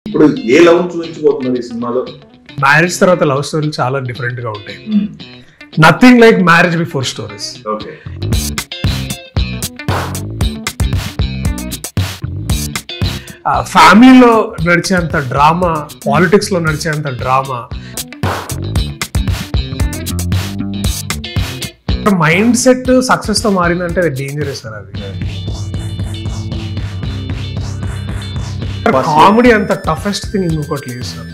ఇప్పుడు ఏ లవ్ చూపించబోతున్నారు ఈ సినిమాలో? మ్యారేజ్ తర్వాత లవ్ స్టోరీలు చాలా డిఫరెంట్ గా ఉంటాయి. Nothing like marriage before stories. Okay, ఫ్యామిలీలో నడిచేంత డ్రామా, పాలిటిక్స్ లో నడిచేంత డ్రామా, మైండ్ సెట్ సక్సెస్ తో మారిందంటే అది డేంజరస్ సార్. అది కామెడీ అంత టఫెస్ట్ థింగ్ ఇంకొకటి లేదు సార్.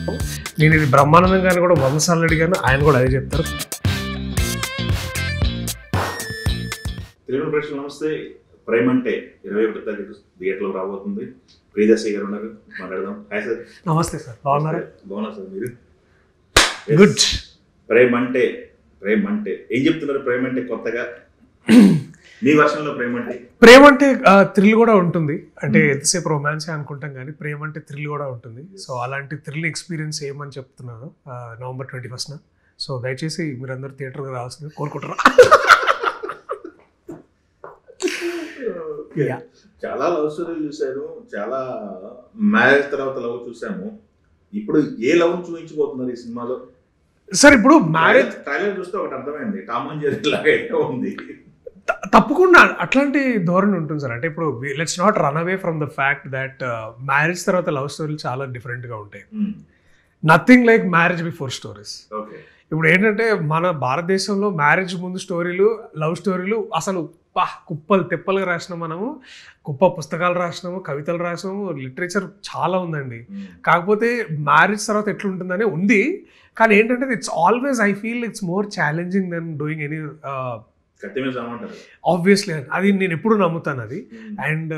నేను ఇది బ్రహ్మానందం గారిని కూడా 100 సార్లు అడిగాను, ఆయన కూడా అదే చెప్తారు. తెలుగు ప్రేక్షకులు నమస్తే. ప్రేమ అంటే 21 తారీఖు థియేటర్లో రాబోతుంది. ప్రియదర్శి గారు ఉన్నారు, మాట్లాడదాం. Hi sir. నమస్తే సార్, బాగున్నారా? బాగున్నా సార్, మీరు? గుడ్. ప్రేమ అంటే ఏం చెప్తున్నారు? ప్రేమ అంటే కొత్తగా మీ వర్షంలో ప్రేమ అంటే థ్రిల్ కూడా ఉంటుంది. అంటే ఎంతసేపు రొమాన్సే అనుకుంటాం కానీ ప్రేమ అంటే థ్రిల్ కూడా ఉంటుంది. సో అలాంటి థ్రిల్ ఎక్స్పీరియన్స్ ఏమని చెప్తున్నాను November 21st. సో దయచేసి మీరందరూ థియేటర్కి రావాల్సింది కోరుకుంటారా? చాలా లవ్ స్టోరీలు చూశాను, చాలా మ్యారేజ్ తర్వాత లవ్ చూసాము. ఇప్పుడు ఏ లవ్ చూపించబోతున్నారు ఈ సినిమాలో? సార్ ఇప్పుడు మ్యారేజ్ ట్రైలర్ చూస్తే ఒకటి అర్థమైంది, టామ్ అండ్ జెర్రీ లాగా ఉంది. తప్పకుండా అట్లాంటి ధోరణి ఉంటుంది సార్. అంటే ఇప్పుడు let's not run away from the fact that marriage తర్వాత లవ్ స్టోరీలు చాలా డిఫరెంట్ గా ఉంటాయి. Nothing like marriage before stories. ఇప్పుడు ఏంటంటే మన భారతదేశంలో మ్యారేజ్ ముందు స్టోరీలు, లవ్ స్టోరీలు అసలు కుప్పలు తెప్పలుగా రాసినాం. మనము పుస్తకాలు రాసినాము, కవితలు రాసినాము, లిటరేచర్ చాలా ఉందండి. కాకపోతే మ్యారేజ్ తర్వాత ఎట్లుంటుందనే ఉంది. కానీ ఏంటంటే it's always I feel it's more challenging than doing any. Obviously అది నేను ఎప్పుడు నమ్ముతాను అది. అండ్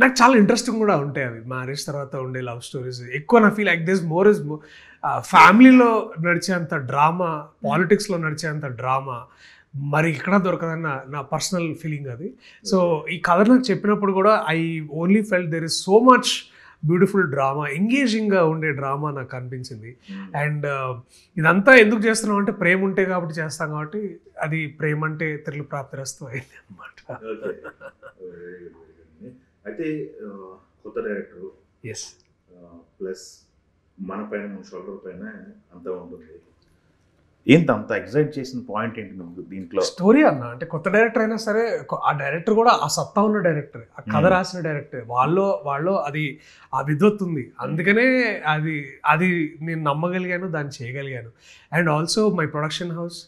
నాకు చాలా ఇంట్రెస్టింగ్ కూడా ఉంటాయి అవి. మ్యారేజ్ తర్వాత ఉండే లవ్ స్టోరీస్ ఎక్కువ నా feel like this more is ఫ్యామిలీలో నడిచేంత డ్రామా, పాలిటిక్స్లో నడిచేంత డ్రామా మరి ఇక్కడ దొరకదని నా పర్సనల్ ఫీలింగ్ అది. సో ఈ కథ నాకు చెప్పినప్పుడు కూడా I only felt there is so much beautiful drama, ఎంగేజింగ్గా ఉండే డ్రామా నాకు అనిపించింది. అండ్ ఇదంతా ఎందుకు చేస్తున్నాం అంటే ప్రేమ ఉంటే కాబట్టి చేస్తాం కాబట్టి అది ప్రేమ అంటే త్రిల్ ప్రాప్తిరస్తు అయింది అనమాట. అయితే కొత్త డైరెక్టర్, ఎస్, ప్లస్ మన పైన, మన షోల్డర్ పైన అంతా ఉంటుంది. ఏంటి అంత ఎక్సైట్ చేసిన పాయింట్ ఏంటి నువ్వు దీంట్లో? స్టోరీ అన్న అంటే కొత్త డైరెక్టర్ అయినా సరే ఆ డైరెక్టర్ కూడా ఆ సత్తా ఉన్న డైరెక్టర్, ఆ కథ రాసిన డైరెక్టర్, వాళ్ళు అది ఆ విద్వత్ ఉంది. అందుకనే అది నేను నమ్మగలిగాను, దాన్ని చేయగలిగాను. And also my production house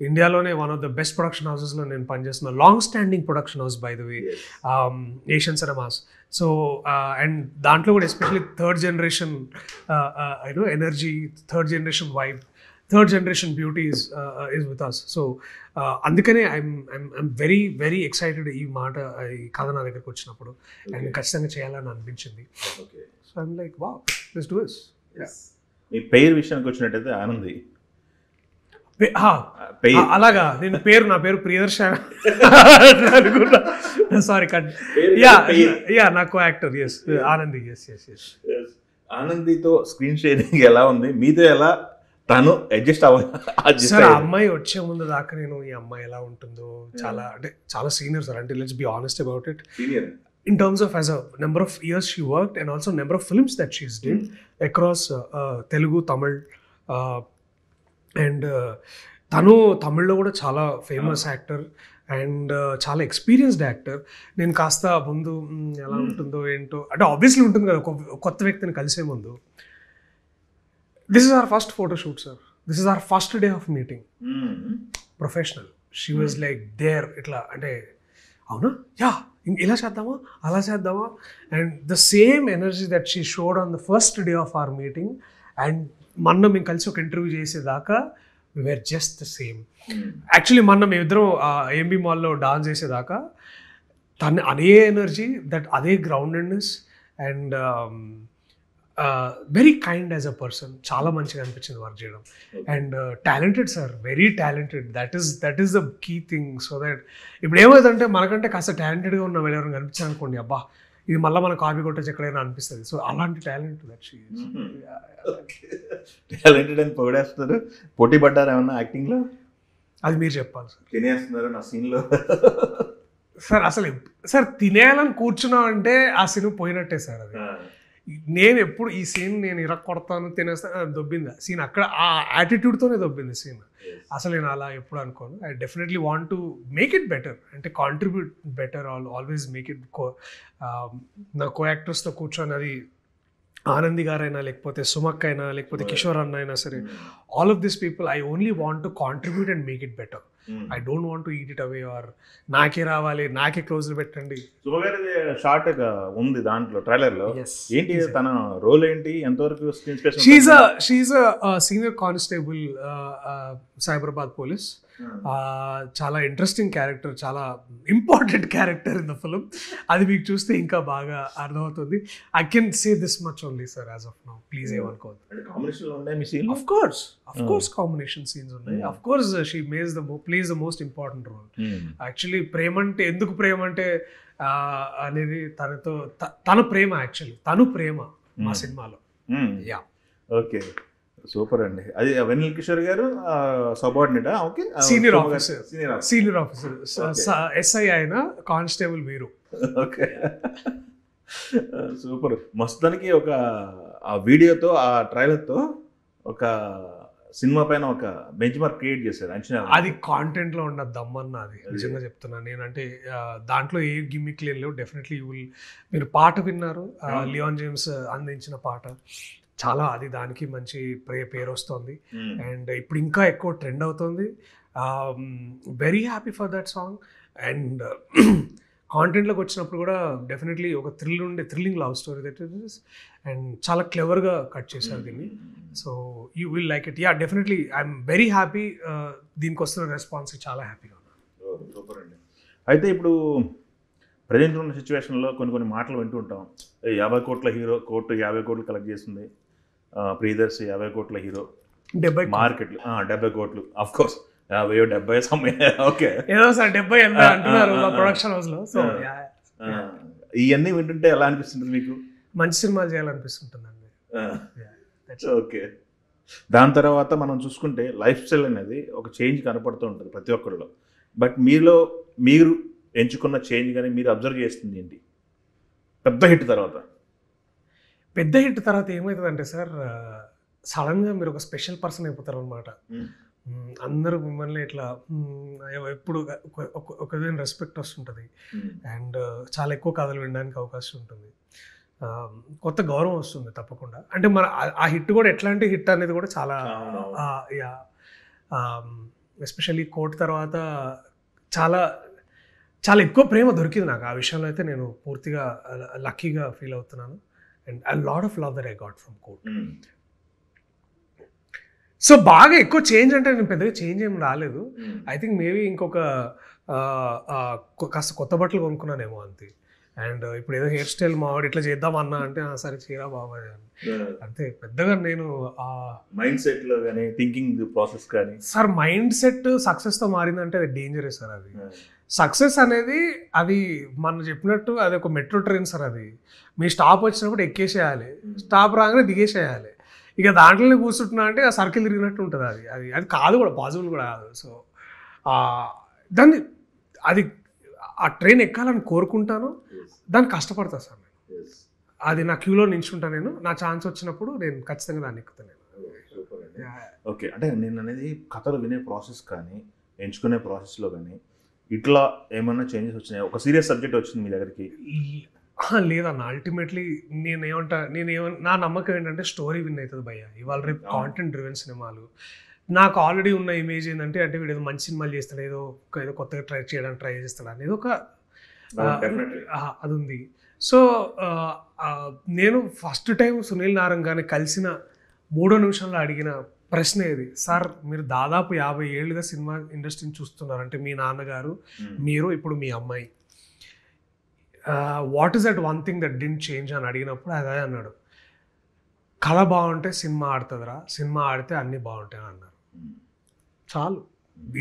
ఇండియాలోనే one of the best production హౌసెస్లో నేను పనిచేస్తున్న, long standing production house by the way, Asian cinemas. So and దాంట్లో కూడా especially third generation energy, third generation vibe, third generation beauty is with us. So అందుకనే I'm very very excited ఈ కథ నా దగ్గరకు వచ్చినప్పుడు. అండ్ ఖచ్చితంగా చేయాలని అనిపించింది. So I'm like wow, let's do this. మీ పేరు విషయానికి వచ్చినట్టయితే ఆనంది, అలాగా నా పేరు ప్రియదర్శన్ సారీ కట్. నాకు యాక్టర్ ఎస్ ఆనంది. ఎస్ ఆనందితో స్క్రీన్ షేరింగ్ ఎలా ఉంది? మీతో ఎలా తను అడ్జస్ట్ సార్? ఆ అమ్మాయి వచ్చే ముందు దాకా నేను ఈ అమ్మాయి ఎలా ఉంటుందో చాలా సీనియర్ సార్. అంటే let's be honest about it. In terms of as a number of years she worked and also number of films that she's did across Telugu, Tamil, and తను తమిళ్లో కూడా చాలా ఫేమస్ యాక్టర్ అండ్ చాలా experienced actor. నేను కాస్త ముందు ఎలా ఉంటుందో ఏంటో అంటే ఆబ్వియస్లీ ఉంటుంది కదా కొత్త వ్యక్తిని కలిసే ముందు. This is our first photo shoot sir. This is our first day of meeting, professional. She was like there, ఇట్లా అంటే అవునా, యా ఇలా చేద్దామా, అలా చేద్దామా. And the same energy that she showed on the first day of our meeting and మొన్న మేము కలిసి ఒక ఇంటర్వ్యూ చేసేదాకా we were just the same. Actually మొన్న మేమిద్దరం AMB మాల్లో డాన్స్ చేసేదాకా తన అదే ఎనర్జీ, అదే గ్రౌండెడ్నెస్ and very kind as a person. చాలా మంచిగా అనిపించింది వర్క్ చేయడం. And talented sir, very talented. That is the key thing. So that ఇప్పుడు ఏమవుతుందంటే మనకంటే కాస్త టాలెంటెడ్గా ఉన్న ఎవరైనా కనిపించారు అనుకోండి, అబ్బా ఇది మళ్ళీ మన కాపీ కొట్టచ్చు ఎక్కడైనా అనిపిస్తుంది. సో అలాంటి టాలెంట్ టాలెంటెడ్ అని పొగడేస్తారు. పోటీ పడ్డారు ఏమన్నా యాక్టింగ్లో? అది మీరు చెప్పాలి సార్. తినేస్తున్నారు నా సీన్లో. సార్ అసలు సార్ తినేయాలని కూర్చున్నాం అంటే ఆ సీన్ పోయినట్టే సార్ అది. నేను ఎప్పుడు ఈ సీన్ నేను ఇరక్ కొడతాను తినేస్తాను దొబ్బింది సీన్ అక్కడ ఆ యాటిట్యూడ్తోనే దొబ్బింది సీన్. అసలు నేను అలా ఎప్పుడు అనుకోను. I definitely want to make it better, అంటే contribute better, always make it నా కో యాక్టర్స్తో కూర్చొని, అది ఆనంది గారైనా లేకపోతే సుమక్ అయినా లేకపోతే కిషోర్ అన్న అయినా సరే, all of this people I only want to contribute and make it better. I don't want to eat it away are నాకే రావాలి నాకే క్లోజ్ పెట్టండి. శుభగారి షార్ట్ ఉంది దాంట్లో ట్రైలర్ లో, ఏంటి తన రోల్ ఏంటి, ఎంతవరకు she's senior constable Cyberabad police. చాలా ఇంట్రెస్టింగ్ క్యారెక్టర్, చాలా important character in the film. అది మీకు చూస్తే ఇంకా బాగా అర్థమవుతుంది. I can say this much only sir as of now, please ఏమనుకోవద్దు. Of course కాంబినేషన్ సీన్స్ ఉన్నాయి. Of course she plays the most important role. Actually Prema Ante ఎందుకు ప్రేమ అంటే అనేది తన ప్రేమ, యాక్చువల్లీ తను ప్రేమ మా సినిమాలో. యా ఓకే, సూపర్ అండి. అది వెన్నెల కిషోర్ గారు subordinate, okay, senior officer SI అయిన కానిస్టేబుల్ వీరు. Okay, super. మస్తానికి ఒక ఆ వీడియోతో ఆ ట్రైలర్తో ఒక సినిమా పైన ఒక బెంచ్ మార్క్ క్రియేట్ చేశారు అంచనా. అది కాంటెంట్ లో ఉన్న దమ్మన్న, అది నిజంగా చెప్తున్నాను నేనంటే. దాంట్లో ఏ గిమ్మిక్ లేవు. డెఫినెట్లీ మీరు పాట విన్నారు, లియాన్ జేమ్స్ అందించిన పాట చాలా, అది దానికి మంచి పేరు వస్తుంది అండ్ ఇప్పుడు ఇంకా ఎక్కువ ట్రెండ్ అవుతుంది. Very happy for that song. And కాంటెంట్లోకి వచ్చినప్పుడు కూడా డెఫినెట్లీ ఒక thrilling love story that is, and చాలా క్లెవర్గా కట్ చేశారు దీన్ని. So you will like it. Yeah definitely I'm very happy. దీనికి వస్తున్న రెస్పాన్స్ చాలా హ్యాపీగా ఉన్నాను. సూపర్ అండి. అయితే ఇప్పుడు ప్రజెంట్ ఉన్న సిచ్యువేషన్లో కొన్ని మాటలు వింటూ ఉంటాం. 50 కోట్ల హీరో, కోర్టు 50 కోట్లు కలెక్ట్ చేస్తుంది, ప్రియదర్శి 50 కోట్ల హీరో, 70 మార్కెట్లు 70 కోట్లు, అఫ్ కోర్స్ 50 సమయం, ఓకే ఏదో సార్ 70-80 అంటున్నారు ప్రొడక్షన్ హౌస్ లో. సో ఇవన్నీ వింటుంటే ఎలా అనిపిస్తుంది మీకు? మంచి సినిమాలు చేయాలనిపిస్తుంటుందండి. ఓకే, దాని తర్వాత మనం చూసుకుంటే లైఫ్ స్టైల్ అనేది ఒక చేంజ్ కనపడుతూ ఉంటుంది ప్రతి ఒక్కరిలో. బట్ మీరు ఎంచుకున్న చేంజ్ కానీ మీరు అబ్జర్వ్ చేస్తుంది ఏంటి పెద్ద హిట్ తర్వాత? పెద్ద హిట్ తర్వాత ఏమవుతుందంటే సార్, సడన్గా మీరు ఒక స్పెషల్ పర్సన్ అయిపోతారు అనమాట. అందరూ మిమ్మల్ని ఇట్లా ఎప్పుడు ఒక విధమైన రెస్పెక్ట్ వస్తుంటుంది అండ్ చాలా ఎక్కువ కథలు వినడానికి అవకాశం ఉంటుంది. కొత్త గౌరవం వస్తుంది తప్పకుండా. అంటే మన ఆ హిట్ కూడా ఎట్లాంటి హిట్ అనేది కూడా చాలా, ఎస్పెషల్లీ కోర్ట్ తర్వాత చాలా చాలా ఎక్కువ ప్రేమ దొరికింది నాకు. ఆ విషయంలో అయితే నేను పూర్తిగా లక్కీగా ఫీల్ అవుతున్నాను. And a lot of love that I got from court. So బాగా ఎక్కువ చేంజ్ అంటే నేను పెద్దగా చేంజ్ ఏం రాలేదు. ఐ థింక్ మేబీ ఇంకొక కాస్త కొత్త బట్టలు కొనుక్కున్నానేమో అంతే. అండ్ ఇప్పుడు ఏదో హెయిర్ స్టైల్ మావాడు ఇట్లా చేద్దామన్నా అంటే సరే చీరా బాబాయ్ అంతే. పెద్దగా నేను మైండ్ సెట్లో కానీ థింకింగ్ ప్రాసెస్ కానీ సార్, మైండ్ సెట్ సక్సెస్తో మారిందంటే అది డేంజరే సార్. అది సక్సెస్ అనేది అది మనం చెప్పినట్టు అది ఒక మెట్రో ట్రైన్ సార్. అది మీ స్టాప్ వచ్చినప్పుడు ఎక్కేసేయాలి, స్టాప్ రాగానే దిగేసేయాలి. ఇక దాంట్లోనే కూర్చుంటున్నా అంటే ఆ సర్కిల్ తిరిగినట్టు ఉంటుంది. అది కాదు కూడా, పాసిబుల్ కూడా కాదు. సో దాన్ని అది ఆ ట్రైన్ ఎక్కాలని కోరుకుంటాను, దాన్ని కష్టపడతా సార్ నేను. అది నా క్యూలో నించుంటాను నేను. నా ఛాన్స్ వచ్చినప్పుడు నేను ఖచ్చితంగా దాన్ని ఎక్కుతాను నేను. ఓకే, అంటే నేను అనేది కథలు వినే ప్రాసెస్ కానీ ఎంచుకునే ప్రాసెస్లో కానీ ఇట్లా ఏమన్నా చేంజెస్ వచ్చినాయి? ఒక సీరియస్ సబ్జెక్ట్ వచ్చింది మీ దగ్గరికి? లేదన్న, అల్టిమేట్లీ నా నమ్మకం ఏంటంటే స్టోరీ విన్ అవుతుంది భయ్య. ఇవాళ రేపు కాంటెంట్ డ్రివెన్ సినిమాలు, నాకు ఆల్రెడీ ఉన్న ఇమేజ్ ఏంటంటే అంటే వీడు ఏదో మంచి సినిమాలు చేస్తాడు, ఏదో కొత్తగా ట్రై చేస్తాడు అనేది ఒక అది ఉంది. సో నేను ఫస్ట్ టైం సునీల్ నారంగ్ గారిని కలిసిన 3వ నిమిషంలో అడిగిన ప్రశ్న ఇది, సార్ మీరు దాదాపు 50 ఏళ్ళుగా సినిమా ఇండస్ట్రీని చూస్తున్నారంటే మీ నాన్నగారు, మీరు, ఇప్పుడు మీ అమ్మాయి, what is that one thing that didn't change అని అడిగినప్పుడు అదే అన్నాడు, కథ బాగుంటే సినిమా ఆడుతుందిరా, సినిమా ఆడితే అన్నీ బాగుంటాయి అన్నారు. చాలు,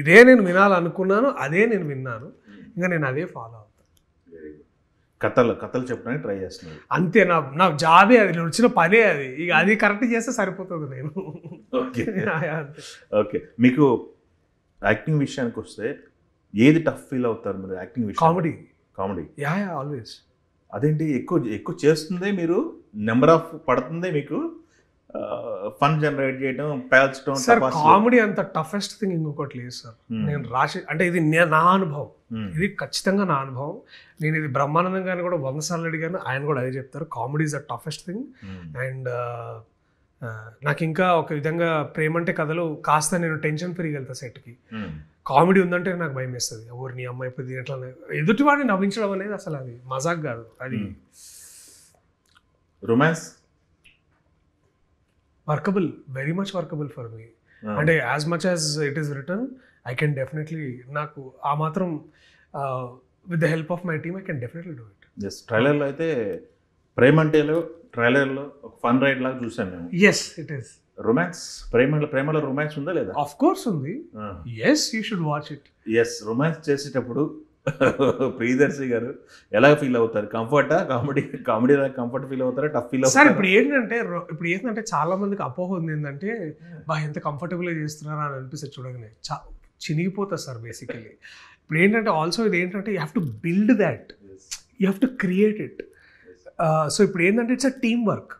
ఇదే నేను వినాలనుకున్నాను, అదే నేను విన్నాను, ఇంకా నేను అదే ఫాలో అవుతాను. కథలు చెప్పడానికి ట్రై చేస్తున్నాను అంతే. నా జాబే అది, నేను వచ్చిన పనే అది. ఇక అది కరెక్ట్ చేస్తే సరిపోతుంది నేను. ఓకే ఓకే, మీకు యాక్టింగ్ విషయానికి వస్తే ఏది టఫ్ ఫీల్ అవుతారు మీరు యాక్టింగ్ విషయం? Comedy comedy. Yeah always. అదేంటి ఎక్కువ చేస్తుందే మీరు, నెంబర్ ఆఫ్ పడుతుందే మీకు ఫన్ జనరేట్ చేయడం, పేల్చడం. సార్ కామెడీ అంత టఫెస్ట్ థింగ్ ఇంకొకటి లేదు సార్. నేను అంటే ఇది నా అనుభవం, ఇది ఖచ్చితంగా నా అనుభవం. నేను ఇది బ్రహ్మానందం గారిని కూడా 100 సార్లు అడిగాను, ఆయన కూడా అదే చెప్తారు, comedy is the toughest thing. And నాకు ఇంకా ఒక విధంగా ప్రేమంటే కథలు కాస్త నేను టెన్షన్ ఫ్రీగా వెళ్తా సెట్కి. కామెడీ ఉందంటే నాకు భయం వేస్తుంది. ఎవరు నీ అమ్మాయి ఇప్పుడు ఎట్లా ఎదుటివాడిని నవ్వించడం అనేది అసలు అది మజాక్ కాదు. అది romance workable, very much workable for me. అంటే as much as it is return, I can definitely, నాకు ఆ మాత్రం with the help of my team I can definitely do it. Yes, ట్రైలర్లో అయితే ప్రేమంటేలో ట్రైలర్లో ఒక ఫన్ రైడ్ లాగా చూసాను నేను. Yes it is romance. ప్రేమలో రొమాన్స్ ఉందా లేదా? ఆఫ్ కోర్స్ ఉంది. Yes, you should watch it. Yes, romance చేసేటప్పుడు ప్రియదర్శి గారు ఎలా ఫీల్ అవుతారు? కంఫర్టా? కామెడీ కంఫర్ట్ ఫీల్ అవుతారా, టఫ్ ఫీల్ అవుతారా? సార్ ఇప్పుడు ఏంటంటే చాలా మందికి అపోహ ఉంది ఏంటంటే, బా ఎంత కంఫర్టబుల్గా చేస్తున్నారా అని అనిపిస్తుంది చూడగానే, చినిగిపోతుంది సార్ బేసికలీ. ఇప్పుడు ఏంటంటే ఆల్సో ఇది ఏంటంటే you have to build that, you have to create it. So ఇప్పుడు ఏంటంటే ఇట్స్ అ టీమ్ వర్క్.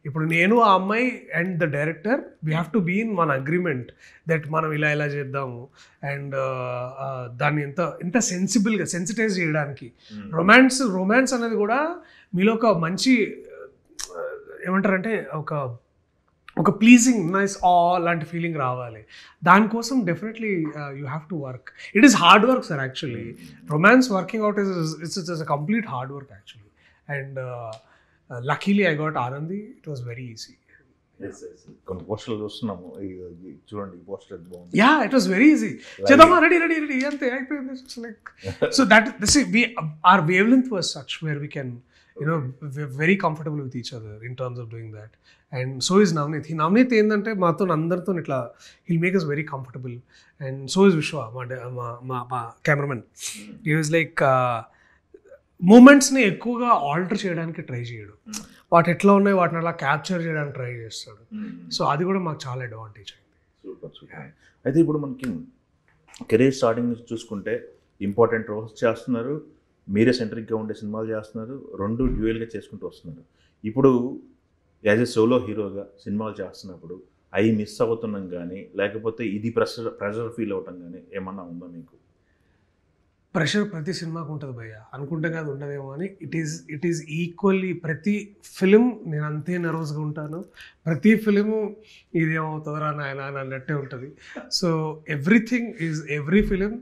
ఇప్పుడు నేను ఆ అమ్మాయి and the director we have to be in మన అగ్రిమెంట్ దట్ మనం ఇలా చేద్దాము. అండ్ దాన్ని ఎంత సెన్సిటైజ్ చేయడానికి. రొమాన్స్ అనేది కూడా మీలో ఒక మంచి ఏమంటారంటే ఒక ప్లీజింగ్ నైస్ లాంటి ఫీలింగ్ రావాలి. దానికోసం definitely you have to work. It is hard work sir actually. Romance working out it's a complete hard work actually. And luckily I got Anandi. It was very easy. Yes. కొన్ని పోస్టర్లు చూస్తున్నాము, చూడండి poster బాగుంది. Yeah, it was very easy. Chedama ready అంతే అయిపోయింది. Like so that our wavelength was such where we can, we're very comfortable with each other in terms of doing that. And so is Navneet. Navneet ఏంటంటే మాతో అందరితో ఇట్లా he'll make us very comfortable. And so is Vishwa, మా cameraman. He was like మూమెంట్స్ని ఎక్కువగా alter చేయడానికి try చేయడు. వాటి ఎట్లా ఉన్నాయి వాటిని అలా క్యాప్చర్ చేయడానికి ట్రై చేస్తాడు. సో అది కూడా మాకు చాలా అడ్వాంటేజ్ అయింది. సూపర్. అయితే ఇప్పుడు మనకి కెరీర్ స్టార్టింగ్ నుంచి చూసుకుంటే ఇంపార్టెంట్ రోల్స్ చేస్తున్నారు, మీరే సెంట్రిక్గా ఉండే సినిమాలు చేస్తున్నారు, 2 డ్యూయల్గా చేసుకుంటూ వస్తున్నారు. ఇప్పుడు యాజ్ ఎ సోలో హీరోగా సినిమాలు చేస్తున్నప్పుడు అవి మిస్ అవుతున్నాం కానీ, లేకపోతే ఇది ప్రెషర్ ఫీల్ అవటం కానీ ఏమన్నా ఉందా మీకు? ప్రెషర్ ప్రతి సినిమాకు ఉంటుంది భయ్య, అనుకుంటే కాదు ఉండదేమో అని. ఇట్ ఈస్ ఈక్వల్లీ ప్రతి ఫిలిం నేను అంతే నర్వస్గా ఉంటాను. ప్రతి ఫిలిము ఇదేమవుతుందిరా నాయన అన్నట్టే ఉంటుంది. సో ఎవ్రీ ఫిలిం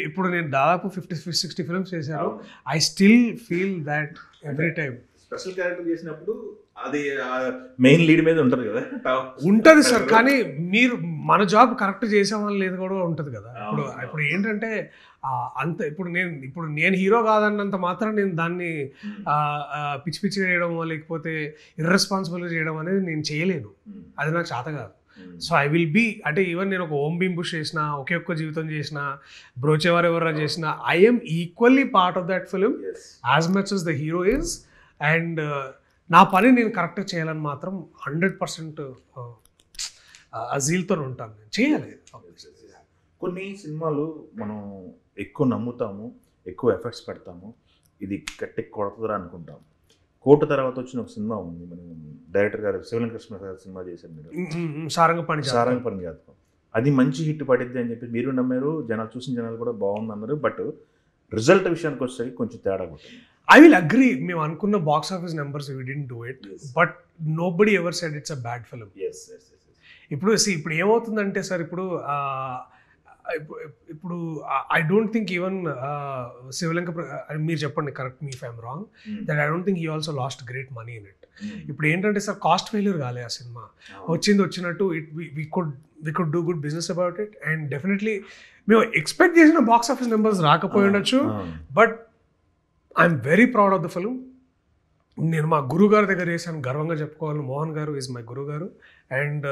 ఇప్పుడు నేను దాదాపు 50-60 ఫిలిమ్స్ చేశాను. I still feel that every time. Special character చేసినప్పుడు అది మెయిన్ లీడ్ మీద ఉంటుంది కదా, ఉంటుంది సార్. కానీ మన జాబ్ కరెక్ట్ చేసామని లేదు కూడా ఉంటుంది కదా. ఇప్పుడు ఏంటంటే అంత ఇప్పుడు నేను హీరో కాదన్నంత మాత్రం నేను దాన్ని పిచ్చి చేయడమో లేకపోతే ఇర్రెస్పాన్సిబుల్గా చేయడం అనేది నేను చేయలేను. అది నాకు చేత కాదు. సో ఐ విల్ బీ, అంటే ఈవెన్ నేను ఒక ఓం భీమ్ బుష్ చేసిన, ఒక్క జీవితం చేసిన, బ్రోచేవారు ఎవరైనా చేసిన, I'm equally part of that film as much as the hero is. And నా పని నేను కరెక్ట్గా చేయాలని మాత్రం 100% అజీల్తో ఉంటాను. నేను చేయాలి. కొన్ని సినిమాలు మనం ఎక్కువ నమ్ముతాము, ఎక్కువ ఎఫర్ట్స్ పెడతాము, ఇది గట్టి కొడుతుందా అనుకుంటాము. కోట తర్వాత వచ్చిన ఒక సినిమా ఉంది, మనం డైరెక్టర్ గారు శివలంకృష్ణ గారు సినిమా చేశారు మీరు, సారంగపని జాతకం. అది మంచి హిట్ పడిద్ది అని చెప్పి మీరు నమ్మారు, చూసిన జనాలు కూడా బాగుంది అన్నారు. బట్ రిజల్ట్ విషయానికి వస్తే కొంచెం తేడా ఉంటుంది. I will agree. మేము అనుకున్న box office numbers we didn't do it, but nobody ever said it's a bad film. ఇప్పుడు ఏమవుతుందంటే సార్, ఇప్పుడు I don't think even Shivalanka, మీరు చెప్పండి correct me if I'm wrong, that I don't think he also lost great money in it. ఇప్పుడు ఏంటంటే sir cost failure కాలే ఆ సినిమా, వచ్చినట్టు we could do good business about it. And definitely మేము expect చేసిన బాక్స్ ఆఫీస్ నెంబర్స్ రాకపోయి ఉండొచ్చు, but I'm very proud of the film. నేను మా గురువు గారి దగ్గర చేశాను, గర్వంగా చెప్పుకోవాలి. మోహన్ గారు ఈజ్ మై గురువు గారు. అండ్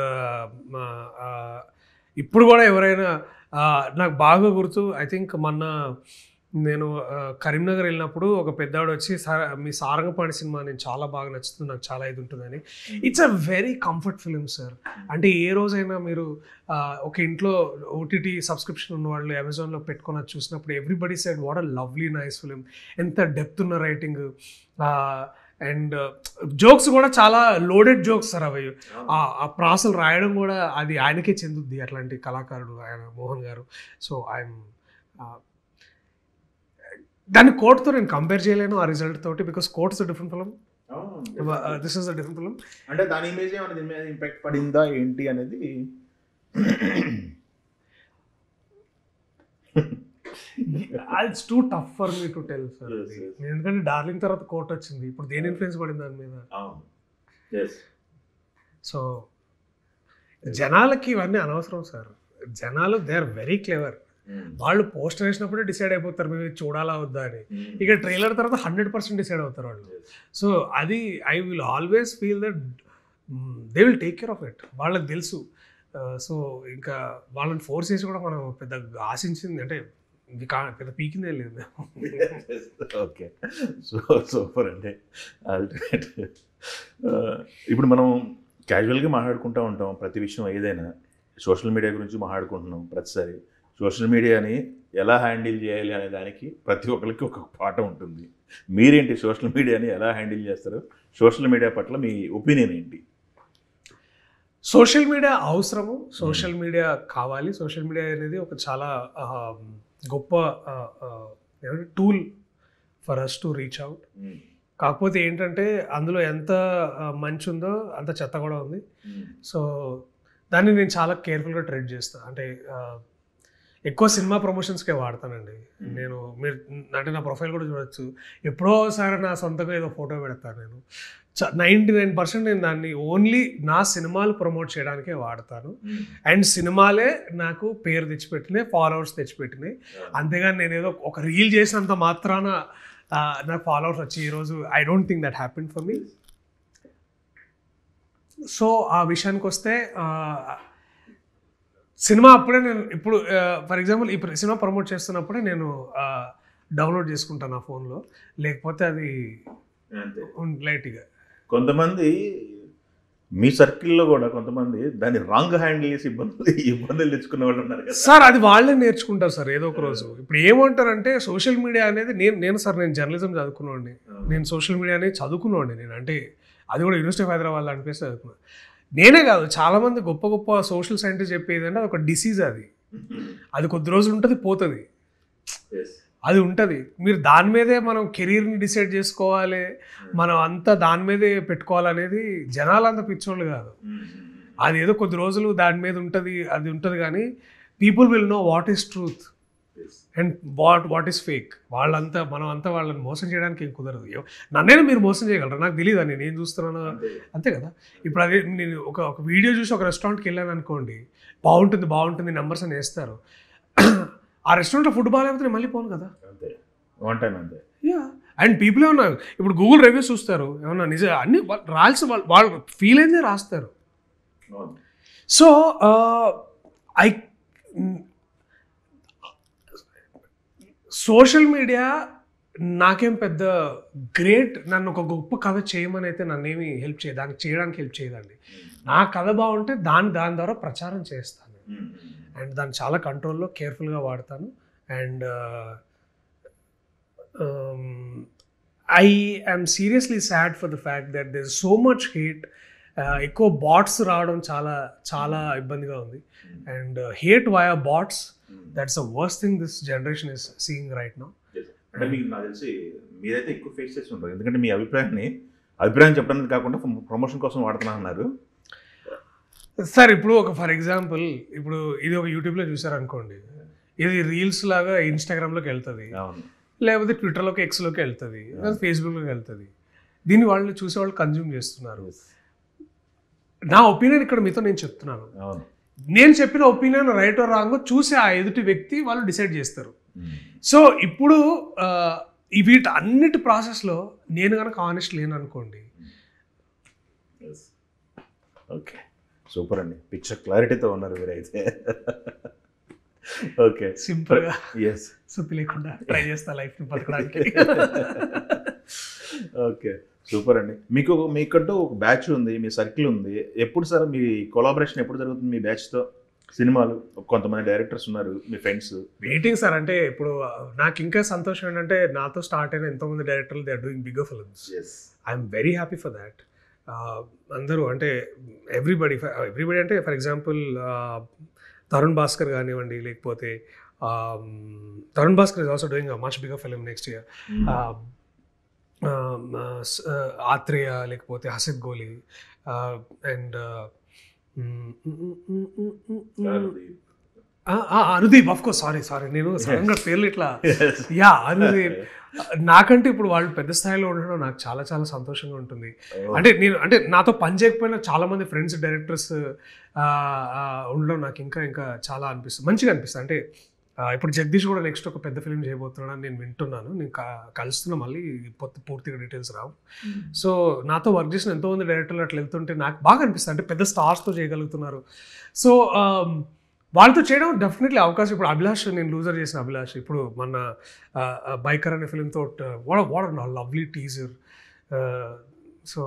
ఇప్పుడు కూడా ఎవరైనా నాకు బాగా గుర్తు, ఐ థింక్ మొన్న నేను కరీంనగర్ వెళ్ళినప్పుడు ఒక పెద్దవాడు వచ్చి మీ సారంగపాణి సినిమా నేను చాలా బాగా నచ్చుతుంది, నాకు చాలా ఇది ఉంటుందని. It's a very comfort film sir. అంటే ఏ రోజైనా మీరు ఒక ఇంట్లో ఓటీటీ సబ్స్క్రిప్షన్ ఉన్న వాళ్ళు అమెజాన్లో పెట్టుకొని అది చూసినప్పుడు everybody said what a lovely nice film, ఎంత డెప్త్ ఉన్న రైటింగ్, అండ్ జోక్స్ కూడా చాలా లోడెడ్ జోక్స్ సార్ అవి. ఆ ప్రాసలు రాయడం కూడా అది ఆయనకే చెందుద్ది, అట్లాంటి కళాకారుడు ఆయన మోహన్ గారు. సో ఐఎమ్ దాన్ని కోర్టుతో నేను కంపేర్ చేయలేను ఆ రిజల్ట్ తోటి, because court is a different film, this is a different film. అంటే దాని ఇమేజ్ ఏమైనా ఇంపాక్ట్ పడిందా ఏంటి అనేది it's two tough for me to tell sir. ఎందుకంటే డార్లింగ్ తర్వాత కోర్ట్ వచ్చింది, ఇప్పుడు దేని ఇన్ఫ్లుయెన్స్ పడింది దాని మీద. సో జనాలకి ఇవన్నీ అనవసరం సార్. జనాలు దే ఆర్ వెరీ క్లెవర్. వాళ్ళు పోస్టర్ వేసినప్పుడే డిసైడ్ అయిపోతారు మేము చూడాలా వద్దా అని. ఇక ట్రైలర్ తర్వాత 100% డిసైడ్ అవుతారు వాళ్ళు. సో అది I will always feel that they will take care of it, వాళ్ళకి తెలుసు. సో ఇంకా వాళ్ళని ఫోర్స్ చేసి కూడా మనం పెద్ద ఆశించింది అంటే ఇది పెద్ద పీకిందే లేదు. ఓకే, సో సూపర్ అండి. ఆల్టర్నేట్ ఇప్పుడు మనం క్యాజువల్గా మాట్లాడుకుంటూ ఉంటాం ప్రతి విషయం, ఏదైనా సోషల్ మీడియా గురించి మాట్లాడుకుంటున్నాం ప్రతిసారి. సోషల్ మీడియాని ఎలా హ్యాండిల్ చేయాలి అనే దానికి ప్రతి ఒక్కరికి ఒక పాఠం ఉంటుంది. మీరేంటి సోషల్ మీడియాని ఎలా హ్యాండిల్ చేస్తారు? సోషల్ మీడియా పట్ల మీ ఒపీనియన్ ఏంటి? సోషల్ మీడియా అవసరము, సోషల్ మీడియా కావాలి. సోషల్ మీడియా అనేది ఒక చాలా గొప్ప tool for us to reach out. కాకపోతే ఏంటంటే అందులో ఎంత మంచి ఉందో అంత చెత్త కూడా ఉంది. సో దాన్ని నేను చాలా కేర్ఫుల్గా ట్రీట్ చేస్తాను. అంటే ఎక్కువ సినిమా ప్రమోషన్స్కే వాడతానండి నేను. మీరు అంటే నా ప్రొఫైల్ కూడా చూడొచ్చు, ఎప్పుడో ఒకసారి నా సొంతంగా ఏదో ఫోటో పెడతాను నేను. 99% నేను దాన్ని ఓన్లీ నా సినిమాలు ప్రమోట్ చేయడానికే వాడతాను. అండ్ సినిమాలే నాకు పేరు తెచ్చిపెట్టినాయి, ఫాలోవర్స్ తెచ్చిపెట్టినాయి. అంతేగాని నేను ఏదో ఒక రీల్ చేసినంత మాత్రాన నాకు ఫాలోవర్స్ వచ్చి ఈరోజు I don't think that happen for me. So ఆ విషయానికి వస్తే సినిమా అప్పుడే నేను ఇప్పుడు ఫర్ ఎగ్జాంపుల్ ఇప్పుడు సినిమా ప్రమోట్ చేస్తున్నప్పుడే నేను డౌన్లోడ్ చేసుకుంటాను నా ఫోన్లో, లేకపోతే అది లైట్గా. కొంతమంది మీ సర్కిల్లో కూడా కొంతమంది దాన్ని రాంగ్ హ్యాండిల్ చేసి ఇబ్బందులు తెచ్చుకునే వాళ్ళు ఉన్నారు కదా సార్. అది వాళ్ళే నేర్చుకుంటారు సార్ ఏదో ఒక రోజు. ఇప్పుడు ఏమంటారంటే సోషల్ మీడియా అనేది నేను జర్నలిజం చదువుకున్నాండి, నేను సోషల్ మీడియా అనేది చదువుకున్నాండి నేను. అంటే అది కూడా యూనివర్సిటీ ఆఫ్ హైదరాబాద్ అనిపిస్తే చదువుకున్నాను. నేనే కాదు, చాలామంది గొప్ప గొప్ప సోషల్ సైంటిస్ట్ చెప్పేది అంటే అది ఒక డిసీజ్, అది కొద్ది రోజులు ఉంటుంది పోతుంది, అది ఉంటుంది. మీరు దాని మీదే మనం కెరీర్ని డిసైడ్ చేసుకోవాలి, మనం అంతా దాని మీదే పెట్టుకోవాలనేది జనాలంతా పిచ్చోళ్ళు కాదు. అది ఏదో కొద్ది రోజులు దాని మీద ఉంటుంది కానీ people will know what is truth and what is fake. మనం అంతా వాళ్ళని మోసం చేయడానికి ఏం కుదరదు. నన్నైనా మీరు మోసం చేయగలరా నాకు తెలియదు, నేను ఏం చూస్తున్నాను అంతే కదా. ఇప్పుడు అదే నేను ఒక వీడియో చూసి ఒక రెస్టారెంట్కి వెళ్ళాను అనుకోండి, బాగుంటుంది నెంబర్స్ అని వేస్తారు. ఆ రెస్టారెంట్లో ఫుడ్ బాగాలేకపోతే నేను మళ్ళీ పోను కదా. యా, అండ్ పీపుల్ ఏమన్నా ఇప్పుడు గూగుల్ రివ్యూస్ చూస్తారు, ఏమన్నా నిజం అన్ని రాల్సి వాళ్ళు ఫీల్ అయిందే రాస్తారు. సో సోషల్ మీడియా నాకేం పెద్ద నన్ను ఒక గొప్ప కథ చేయమని అయితే నన్నేమి హెల్ప్ దానికి చేయడానికి హెల్ప్ చేయదండి. నా కథ బాగుంటే దాని ద్వారా ప్రచారం చేస్తాను, అండ్ దాన్ని చాలా కంట్రోల్లో కేర్ఫుల్గా వాడతాను. And I am seriously sad for the fact that there is so much hate. ఎక్కువ బాట్స్ రావడం చాలా చాలా ఇబ్బందిగా ఉంది. And hate via bots, that's the worst thing this generation is seeing right now. అంటే మీకు నాకు తెలిసి మీరైతే ఎక్కువ ఫేస్ చేసి ఉంటారు, ఎందుకంటే మీ అభిప్రాయం చెప్పడానికి కాకుండా ప్రమోషన్ కోసం వాడుతున్నా అన్నారు సార్. ఇప్పుడు ఫర్ ఎగ్జాంపుల్ ఇప్పుడు ఇది ఒక యూట్యూబ్లో చూసారనుకోండి, ఇది రీల్స్ లాగా ఇన్స్టాగ్రామ్లోకి వెళ్తుంది, లేకపోతే ట్విట్టర్లోకి ఎక్స్లోకి వెళ్తుంది, ఫేస్బుక్లోకి వెళ్తుంది. దీన్ని వాళ్ళు చూసేవాళ్ళు కన్జ్యూమ్ చేస్తున్నారు. నా ఒపీనియన్ ఇక్కడ మీతో నేను చెప్తున్నాను. నేను చెప్పిన ఒపీనియన్ రైట్ ఆర్ రాంగ్ చూసి ఆ ఎదుటి వ్యక్తి వాళ్ళు డిసైడ్ చేస్తారు. సో ఇప్పుడు వీటి అన్నిటి ప్రాసెస్లో నేను కనుక ఆనెస్ట్ లేను అనుకోండి. ఓకే, సూపర్ అండి, పిక్చర్ క్లారిటీతో ఉన్నారు మీరైతే. ఓకే, సింపుల్గా ఎస్. సుత్తి లేకుండా ట్రై చేస్తా లైఫ్ని బతకడానికి. ఓకే, సూపర్ అండి. మీకంటూ ఒక బ్యాచ్ ఉంది, మీ సర్కిల్ ఉంది. ఎప్పుడు సార్ మీ కొలాబరేషన్ ఎప్పుడు జరుగుతుంది మీ బ్యాచ్తో? సినిమాలు కొంతమంది డైరెక్టర్స్ ఉన్నారు మీ ఫ్రెండ్స్. Waiting sir. అంటే ఇప్పుడు నాకు ఇంకా సంతోషం ఏంటంటే నాతో స్టార్ట్ అయిన ఎంతోమంది డైరెక్టర్లు they are doing bigger films. I'm very happy for that. అందరూ అంటే ఎవ్రీబడి అంటే ఫర్ ఎగ్జాంపుల్ తరుణ్ భాస్కర్ కానివ్వండి, లేకపోతే Tarun Bhaskar is also doing a much bigger film next year. Athreya, లేకపోతే Hasith Goli, and Anudeep. Of course, sorry నేను సడన్గా పేర్లు ఇట్లా. యా, అనుదీప్. నాకంటే ఇప్పుడు వాళ్ళు పెద్ద స్థాయిలో ఉండడం నాకు చాలా చాలా సంతోషంగా ఉంటుంది. అంటే నాతో పని చేయకపోయినా చాలా మంది ఫ్రెండ్స్ డైరెక్టర్స్ ఉండడం నాకు ఇంకా చాలా అనిపిస్తుంది, మంచిగా అనిపిస్తుంది. అంటే ఇప్పుడు జగదీష్ కూడా నెక్స్ట్ ఒక పెద్ద ఫిల్మ్ చేయబోతున్నాడని నేను వింటున్నాను. నేను కలుస్తున్నా, మళ్ళీ పూర్తిగా డీటెయిల్స్ రావు. సో నాతో వర్క్ చేసిన ఎంతోమంది డైరెక్టర్లు అట్లా వెళ్తుంటే నాకు బాగా అనిపిస్తుంది. అంటే పెద్ద స్టార్స్తో చేయగలుగుతున్నారు. సో వాళ్ళతో చేయడం డెఫినెట్లీ అవకాశం. ఇప్పుడు అభిలాష్, నేను లూజర్ చేసిన అభిలాష్, ఇప్పుడు మన బైకర్ అనే ఫిల్మ్తో what lovely teaser. So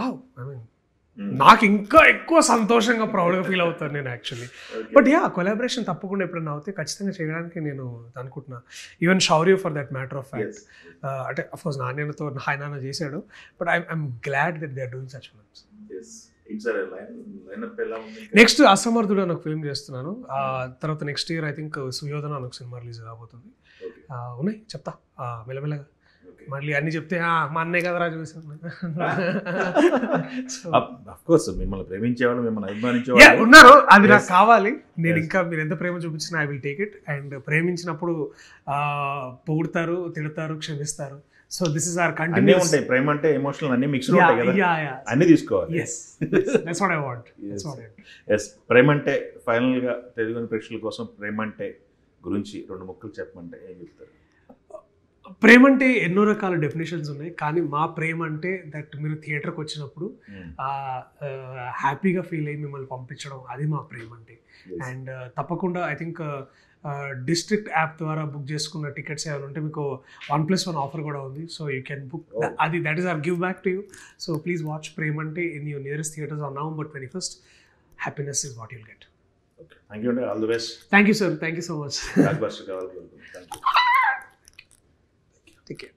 wow, I mean నాకు ఇంకా ఎక్కువ సంతోషంగా ప్రౌడ్గా ఫీల్ అవుతాను నేను యాక్చువల్లీ. బట్ యా, కొలాబరేషన్ తప్పకుండా ఎప్పుడైనా అవుతే ఖచ్చితంగా చేయడానికి నేను అనుకుంటున్నా. Even Shourya for that matter of fact. అంటే అఫ్కోర్స్ నాన్నతో నాయన చేశాడు, but I'm glad that they are doing such films. Next Asamarthudu అని ఒక ఫిల్మ్ చేస్తున్నాను. తర్వాత next year I think Suyodhana అని ఒక సినిమా రిలీజ్ కాబోతుంది. ఉన్నాయి, చెప్తా మెల్లమెల్లగా. మళ్ళీ అన్ని చెప్తే మా అన్నయ్య కదరా చూసాను. అఫ్కోర్స్ మిమ్మల్ని ప్రేమించేవాళ్ళు, మిమ్మల్ని అభిమానించేవాళ్ళు ఉన్నారు. అది నాకు కావాలి. నేను ఇంకా మీరు ఎంత ప్రేమ చూపించినా I will take it. And ప్రేమించినప్పుడు పొగుడతారు, తిడతారు, క్షమిస్తారు. So this is our continues. ఉంటాయి ప్రేమ అంటే ఎమోషనల్ అన్ని మిక్స్ ఉంటాయి కదా, అన్ని తీసుకోవాలి. yes that's what I want. yes, ప్రేమ అంటే ఫైనల్ గా తెలుగు ప్రేక్షకుల కోసం ప్రేమ అంటే గురించి 2 ముక్కలు చెప్పమంటే ఏం చెప్తారు? ప్రేమ అంటే ఎన్నో రకాల డెఫినేషన్స్ ఉన్నాయి, కానీ మా ప్రేమ అంటే దట్ మీరు థియేటర్కి వచ్చినప్పుడు హ్యాపీగా ఫీల్ అయ్యి మిమ్మల్ని పంపించడం, అది మా ప్రేమ అంటే. అండ్ తప్పకుండా ఐ థింక్ డిస్ట్రిక్ట్ యాప్ ద్వారా బుక్ చేసుకున్న టికెట్స్ ఏమైనా ఉంటే మీకు 1+1 ఆఫర్ కూడా ఉంది. సో యూ కెన్ బుక్ అది. That is our give back to you. So please watch Prema Ante in your nearest theatres on November 21st. Happiness is what you'll get. Thank you అండి, all the best. Thank you sir, thank you so much. Take care.